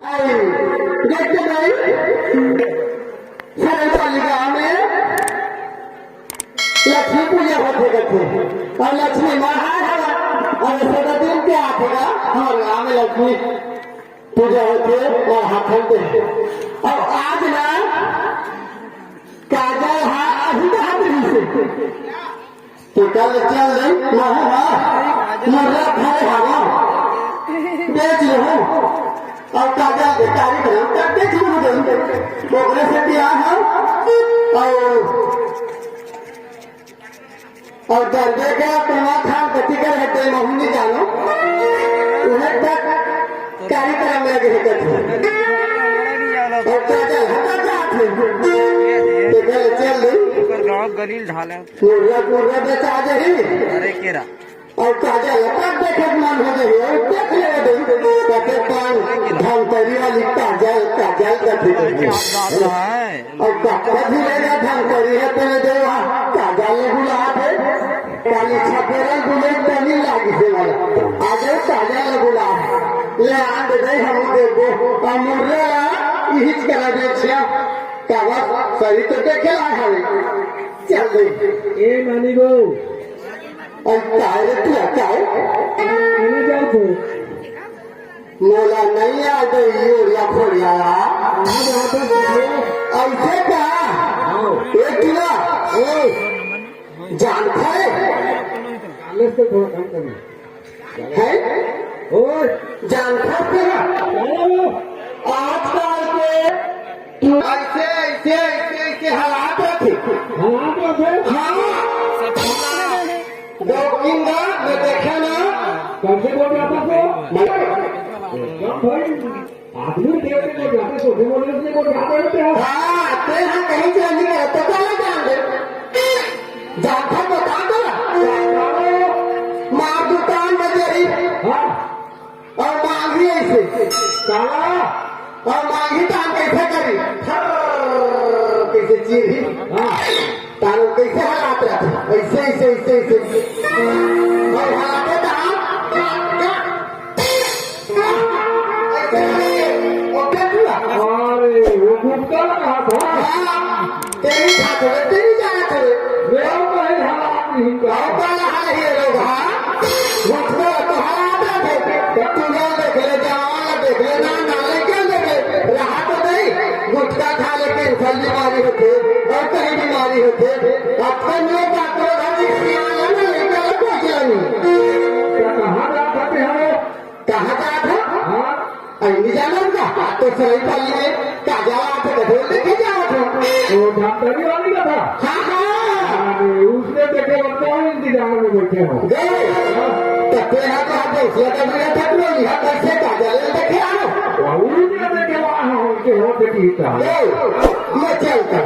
देखते नहीं सारे गाँव में लक्ष्मी पूजा होते करते और लक्ष्मी महाराज और सदा दिन के आतेगा हमारे गाँव में लक्ष्मी पूजा होते और हाथ होते और आज ना काजल अभी तो हाथ से तो कल चल रही मर्रा खाए हवा बेच लो और काजल के कार्यक्रम करते शुरू देंगे बोगरे से बियाह है और दर्जे के तुम्हारा खान गति कर रहते महुनी जानो उन्हें तक कार्यक्रम लगे रहते और काजल हटा जाते तो कल चल रही गाँव गलील ढाले पूर्वा बेचा जाए अरे केरा और काजल तब देखे मन हो जाए देख ले कहते पान धमतरी वाली काजल काजल कथी और कभी लेगा धमतरी है तेरे देवा काजल ने गुलाब है काली छपेरा गुले तनी लागी से वाला आज काजल ने गुलाब ले आंद दे हम देखो अमूर्य हिच करा देखिया कागज सही तो देखे आए चल गई ए मानी गो और काहे तू काहे मैंने जाओ तो मोला नहीं आ गई या खोड़िया ऐसे का एक किलो जान खाए काले से थोड़ा कम करना है ओए जान खाते आजकल के तू ऐसे ऐसे ऐसे ऐसे हालात रखे हालात रखे हाँ दो देखे ना कब से बोल रहा था तो आदमी देवते को जाते तो बोलने से को जाते रहते हैं हाँ ते हम कहीं से नहीं गए तो क्या जान दे जाता बता दो माँ दुकान बजेरी हाँ और मांगी ऐसे काला और मांगी काम कैसे करी कैसे चीरी हाँ तारो कैसे हालात रहते ऐसे ऐसे ऐसे ऐसे और हालात अरे वो गुप्ता लगा था तेरी छात्र तेरी जाना करे मेरा कहीं हालात नहीं का पहला हाल ही लोग हाँ घुटने तो हालात थे तू ना देख ले जवान देख ले ना नाले क्या देखे रहा तो नहीं गुटखा खा लेके इंसान बीमारी होते और कहीं बीमारी होते अपन लोग डॉक्टर कहाँ जाते हैं कहाँ जा था हाँ नहीं जाना उनका तो सही पाली में काजा आते थे लेके जाओ वो डॉक्टरी वाली का था हाँ हाँ अरे उसने देखे वो कौन इंतजार में बैठे हो गए तब यहाँ तो आप दूसरा का मेरा था तो यहाँ कैसे काजा ले देखे आओ उसने देखे वहाँ उनके हो बेटी का मैं चलता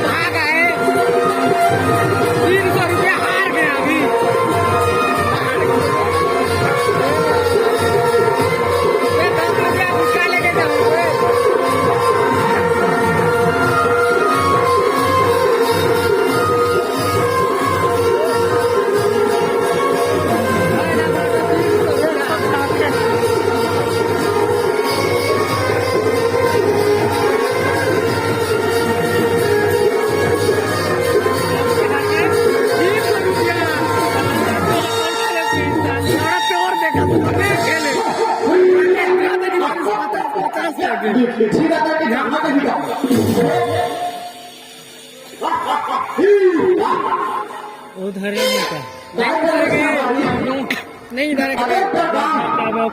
भाग आए 300 रुपया हार गए अभी ये 10 रुपया उसका लेके जाओगे ठीक है ध्यान मत दिखा उधर ही नहीं इधर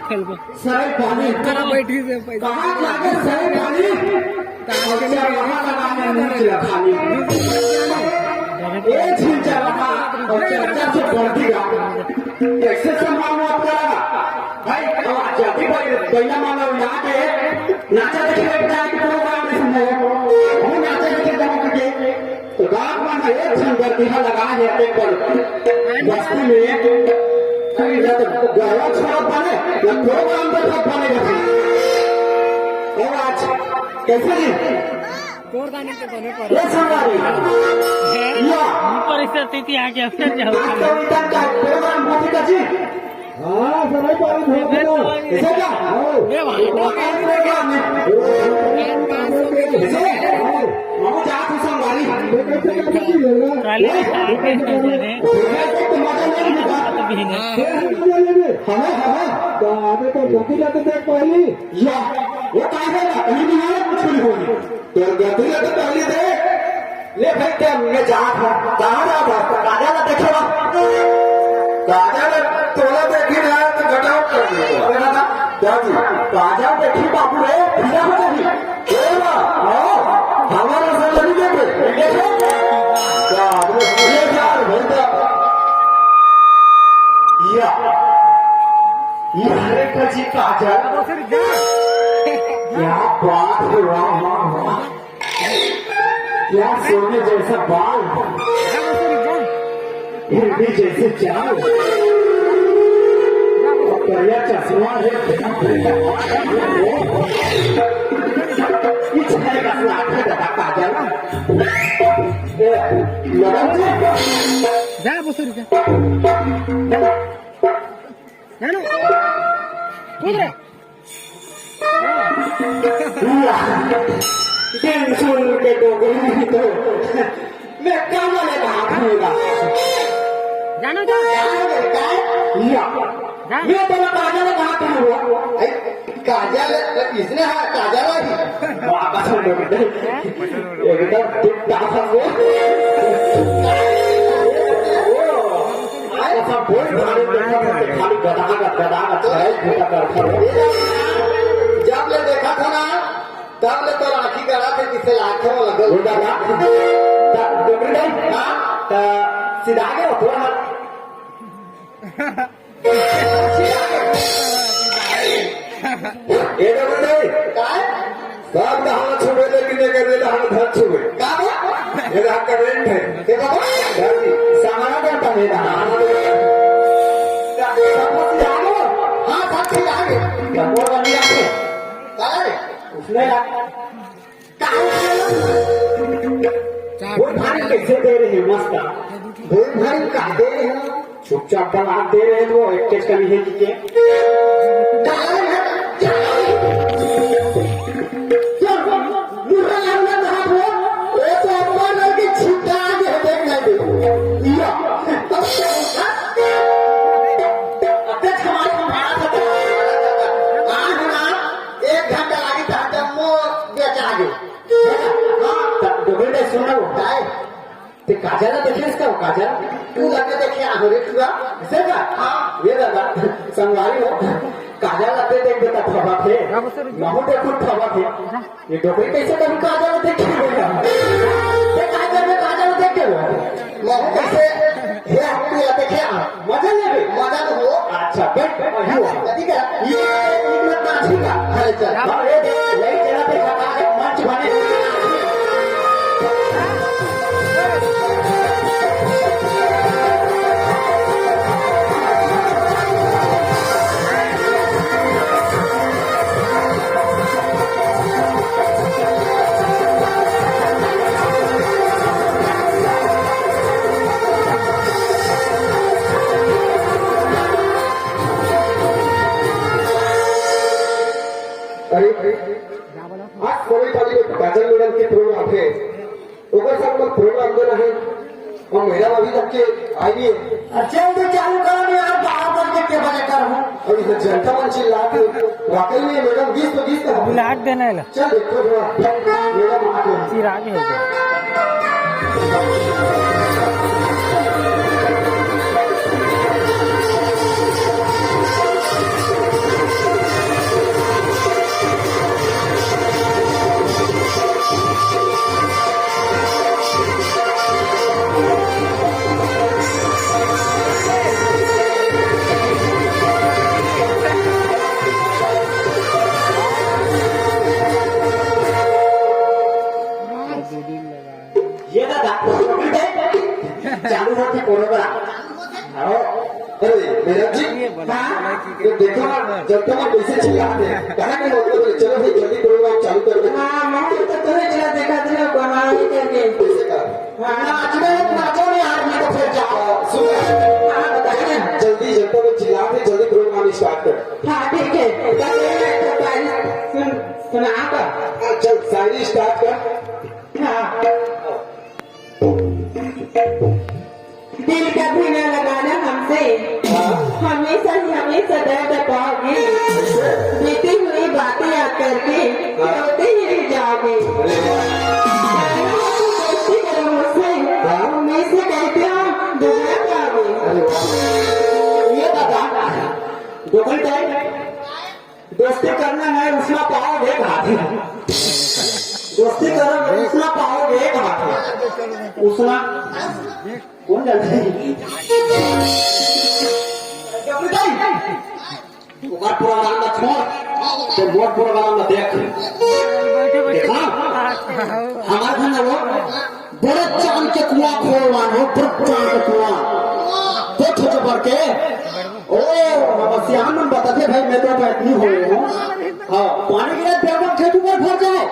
खेल को सर पानी बैठी से पैसा कहाँ जाके सर पानी वहाँ लगाने नहीं खानी एक छिंचा रखा और चर्चा से बढ़ दिया कैसे संभाल मत करा भाई जाति भाई पहला मानो यहाँ के नाचा देखिए बेटा के प्रोग्राम में सुन रहे हो नाचा देखिए जब तुझे तो गाँव में एक संगर दिखा लगा है एक पर बस्ती में गहरा छोड़ा पाने या प्रोग्राम पर सब पाने का और आज कैसे कोर गाने के बने पर ये संगारी या परिस्थिति आ गया फिर जाओ कविता का प्रोग्राम होती का जी हाँ समय पर इसे क्या ये भाई मामू जा तू संगारी काले आगे तो गति जाते देख पहली या वो काय है ना कहीं भी है कुछ नहीं होगी तो गति लगे पहले दे ले भाई क्या मैं जा था कहां जा था राजा ने देखो राजा ने तोला देखी ना तो घटाओ कर दिया अरे ना क्या जी राजा देखी बाबू रे फिरा हो गई ए वाह हमारा से नहीं देखे देखो क्या ये यार भैया या ये हरे कजी काजल क्या बात है वाह वाह वाह क्या सोने जैसा बाल हिरनी जैसे चाल बढ़िया चश्मा है इच्छा का स्नाट है दादा काजल मैडम जी जा बसुरी जा जानो कूद रे सुन के डोगरी तो मैं क्या वाले बात होगा जानो जा मैं तेरा काजल कहाँ पे हुआ काजल इसने है काजल है वापस एकदम टिप-टाप हो ऐसा बोल खाली गधा चढ़ाई झूठा करता जब ले देखा था ना तब ले तो राखी करा थे किसे लाखे में लगे हो जाता सीधा गया थोड़ा ये सब कहा छुए लेकिन ये कर देला हम धर छुए ये रात का रेंट है ये बाबा धरती सामाना करता है ना हाँ धरती आगे बोल बनी आगे उसने वो भारी कैसे दे रहे हैं मस्त वो भारी का दे रहे हैं चुपचाप बना दे रहे हैं वो एक कभी है जी काजल देखे इसका काजल तू लगे देखे आगे तुआ ऐसे का हाँ ये दादा संगवारी हो काजल लगे देख देता थवा थे महू देखो थवा थे ये डोकरी कैसे कभी काजल देखे ये काजल में काजल देखे हो महू कैसे ये आपको या देखे मजा ले मजा तो हो अच्छा बैठ हो यदि का ये इतना नाची का अरे चल ये यही जगह पे खड़ा है मंच बने आज कोई वाली गाजर मैडम के प्रोग्राम है ओकर सब लोग प्रोग्राम देना है और मेरा अभी तक के आइए अच्छा तो चालू करो मैं यार 12 बजे के बजे कर हूं और इधर जनता मन चिल्लाते वाकई में मैडम 20 तो 20 का बुलाट देना है चल देखो थोड़ा मैडम आके फिर आगे हो गया चालू होती प्रोग्राम अरे मेरा जी तो देखो ना जब तक आप कैसे चिल्लाते हैं कहा कि मतलब चलो भाई जल्दी प्रोग्राम चालू कर दो हाँ मैं तो तुम्हें चला देखा था बनाना ही करके कैसे का नाचो नहीं आज नहीं तो फिर जाओ सुनो हाँ बताइए जल्दी जब तक चिल्लाते जल्दी प्रोग्राम स्टार्ट कर हाँ ठीक है सुना आपका चल शायरी स्टार्ट कर हाँ दिल कभी न लगाना हमसे हमेशा ही हमेशा दर्द पाओगे बीती हुई बातें याद करके रोते ही रह जाओगे दोस्ती करो मुझसे मैं से कहते हो दुनिया पाओगे ये बता दोपहर टाइम दोस्ती करना है उसमें पाओगे घाटे दोस्ती करो उसमें पाओगे घाटे उसमें कौन जानता है प्रोग्राम में छोड़ तो वोट प्रोग्राम में देख देखा हमारे घर में वो बड़े चांद के कुआं खोलवान हो बड़े चांद के कुआं तो छोटे पर के ओ नमस्यान में बताते भाई मैं तो बैठनी हो रही हूँ हाँ पानी गिरा पेड़ खेत ऊपर भर जाए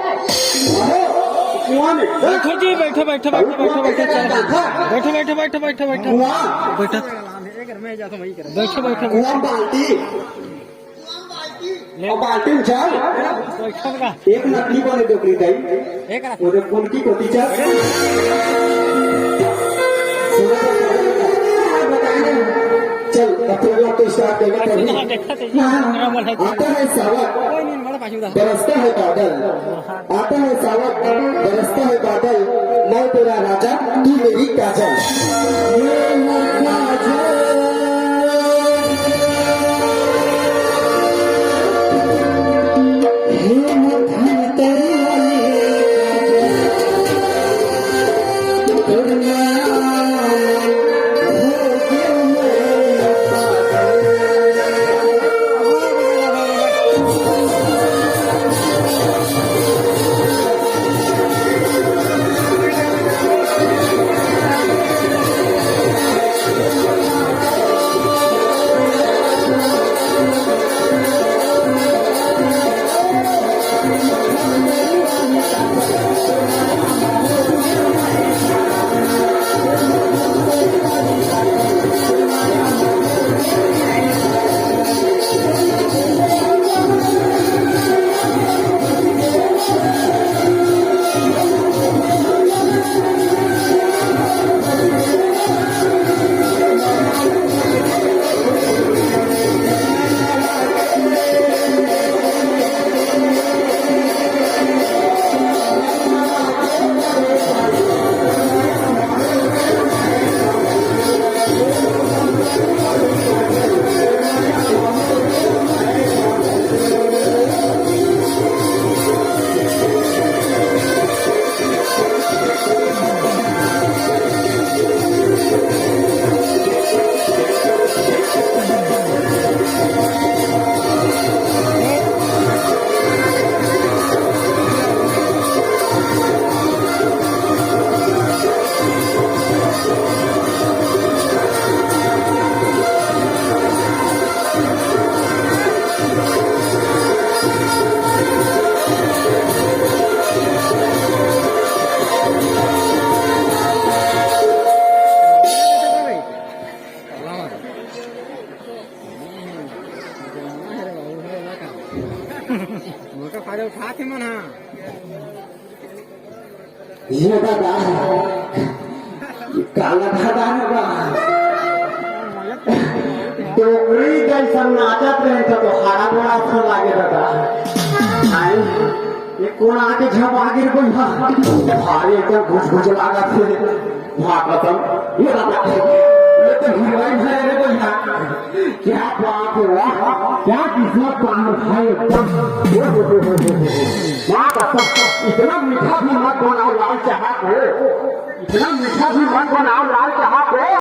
कुआं में बैठो जी बैठो बैठो बैठो बैठो बैठो बैठो बैठो बैठो बैठो बैठो कुआं बैठो बैठो बैठो कुआं बाल्टी और बाल्टी उछाल बैठो का एक नकली बने डोकरी गई एक और कौन की कोती चल चल प्रोग्राम तो स्टार्ट करना देखा पड़ेगा थे आता है सावक कोई नहीं बड़ा पाछू बरसता है बादल आता है सावक बरसता है बादल मैं तेरा राजा तू मेरी काजल ये मेरा फायदा उठा थे मन हाँ ये दादा काला दादा ने बा डोगरी जैसा नाचत रहे तो हरा बड़ा अच्छा लागे दादा आई ये कोण आके झप आगे कोई भारी एकदम घुस घुस लागा थे भागवतम ये दादा ये तो हीरोइन है रे कोई क्या बात है वाह क्या किस्मत पान भाई एकदम मां बाप इतना मीठा भी मत बनाओ लाल चाहत हो इतना मीठा भी मत बनाओ लाल